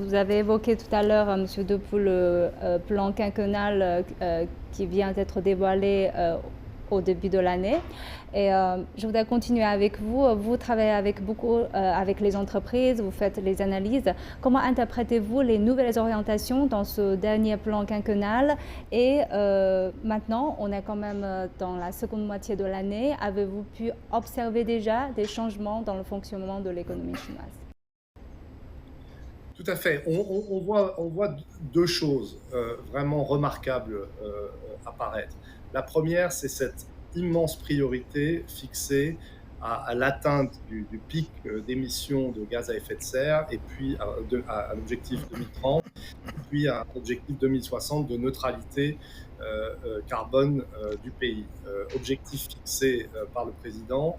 Vous avez évoqué tout à l'heure, Monsieur Depoux, le plan quinquennal qui vient d'être dévoilé au début de l'année. Et je voudrais continuer avec vous. Vous travaillez avec beaucoup avec les entreprises, vous faites les analyses. Comment interprétez-vous les nouvelles orientations dans ce dernier plan quinquennal? Et maintenant, on est quand même dans la seconde moitié de l'année. Avez-vous pu observer déjà des changements dans le fonctionnement de l'économie chinoise? Tout à fait. On voit deux choses vraiment remarquables apparaître. La première, c'est cette immense priorité fixée à l'atteinte du pic d'émissions de gaz à effet de serre et puis à l'objectif 2030 et puis à l'objectif 2060 de neutralité carbone du pays. Objectif fixé par le président,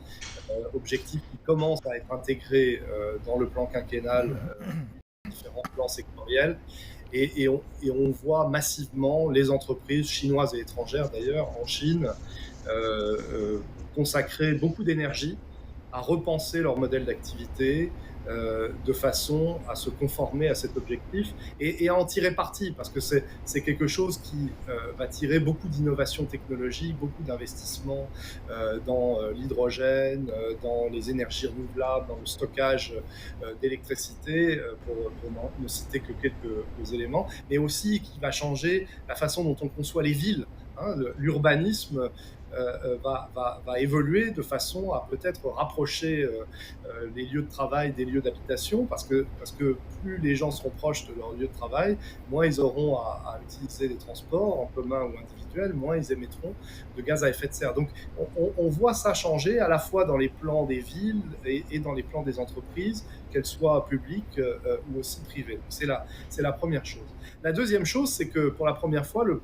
objectif qui commence à être intégré dans le plan quinquennal différents plans sectoriels. Et on voit massivement les entreprises chinoises et étrangères, d'ailleurs, en Chine, consacrer beaucoup d'énergie à repenser leur modèle d'activité de façon à se conformer à cet objectif et à en tirer parti, parce que c'est quelque chose qui va tirer beaucoup d'innovations technologiques, beaucoup d'investissements dans l'hydrogène, dans les énergies renouvelables, dans le stockage d'électricité, pour ne citer que quelques éléments, mais aussi qui va changer la façon dont on conçoit les villes. Hein, l'urbanisme va évoluer de façon à peut-être rapprocher les lieux de travail des lieux d'habitation, parce que plus les gens seront proches de leur lieu de travail, moins ils auront à utiliser les transports en commun ou individuels, moins ils émettront de gaz à effet de serre. Donc on voit ça changer à la fois dans les plans des villes et dans les plans des entreprises, qu'elles soient publiques ou aussi privées. C'est la première chose. La deuxième chose, c'est que pour la première fois, le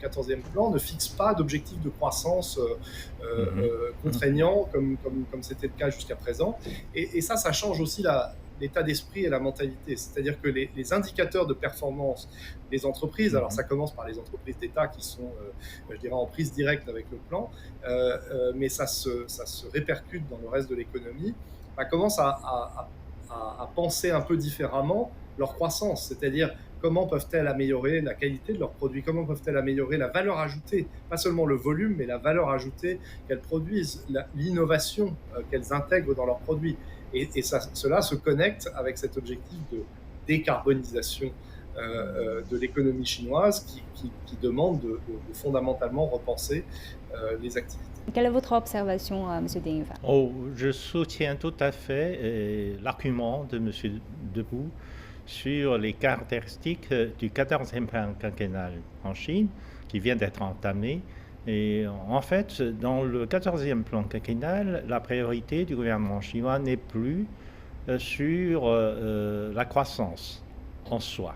14e plan ne fixe pas d'objectif de croissance contraignant comme c'était le cas jusqu'à présent. Et ça change aussi l'état d'esprit et la mentalité. C'est-à-dire que les indicateurs de performance des entreprises, alors ça commence par les entreprises d'État qui sont, je dirais, en prise directe avec le plan, mais ça se répercute dans le reste de l'économie, commence à penser un peu différemment leur croissance, c'est-à-dire comment peuvent-elles améliorer la qualité de leurs produits, comment peuvent-elles améliorer la valeur ajoutée, pas seulement le volume, mais la valeur ajoutée qu'elles produisent, l'innovation qu'elles intègrent dans leurs produits. Et cela se connecte avec cet objectif de décarbonisation de l'économie chinoise qui demande de fondamentalement repenser les activités. Quelle est votre observation, Monsieur Ding Yufan? Oh, je soutiens tout à fait l'argument de M. Debout sur les caractéristiques du 14e plan quinquennal en Chine, qui vient d'être entamé. Et en fait, dans le 14e plan quinquennal, la priorité du gouvernement chinois n'est plus sur la croissance en soi,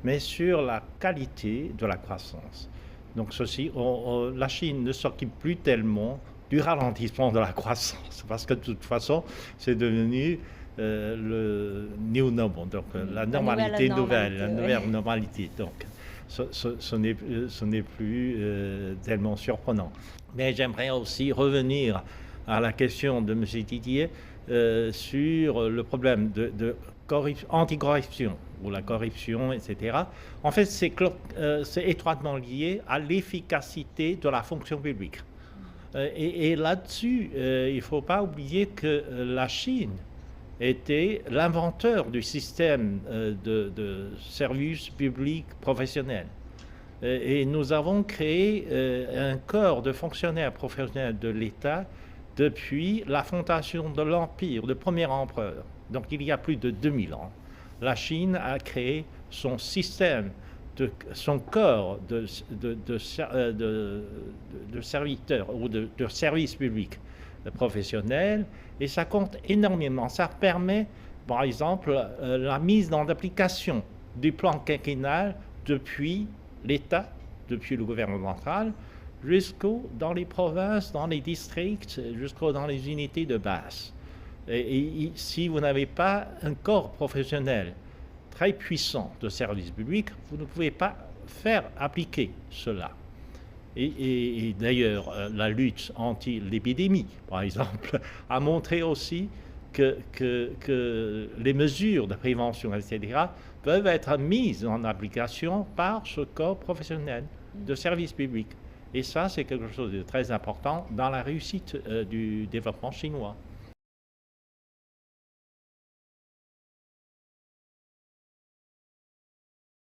mais sur la qualité de la croissance. Donc la Chine ne s'occupe plus tellement du ralentissement de la croissance, parce que de toute façon, c'est devenu le new normal, donc la normalité nouvelle, la nouvelle normalité. Donc, ce n'est plus tellement surprenant. Mais j'aimerais aussi revenir à la question de M. Didier sur le problème de anticorruption, ou la corruption, etc. En fait, c'est étroitement lié à l'efficacité de la fonction publique. Et là-dessus, il ne faut pas oublier que la Chine était l'inventeur du système de services publics professionnels. Et nous avons créé un corps de fonctionnaires professionnels de l'État depuis la fondation de l'Empire, le premier empereur. Donc il y a plus de 2000 ans. La Chine a créé son système, son corps de serviteurs ou de services publics professionnels, et ça compte énormément. Ça permet, par exemple, la mise en application du plan quinquennal depuis l'État, depuis le gouvernement central, jusqu'au dans les provinces, dans les districts, jusqu'au dans les unités de base. Et si vous n'avez pas un corps professionnel très puissant de service public, vous ne pouvez pas faire appliquer cela. Et d'ailleurs, la lutte anti l'épidémie, par exemple, a montré aussi que les mesures de prévention, etc., peuvent être mises en application par ce corps professionnel de service public. Et ça, c'est quelque chose de très important dans la réussite du développement chinois.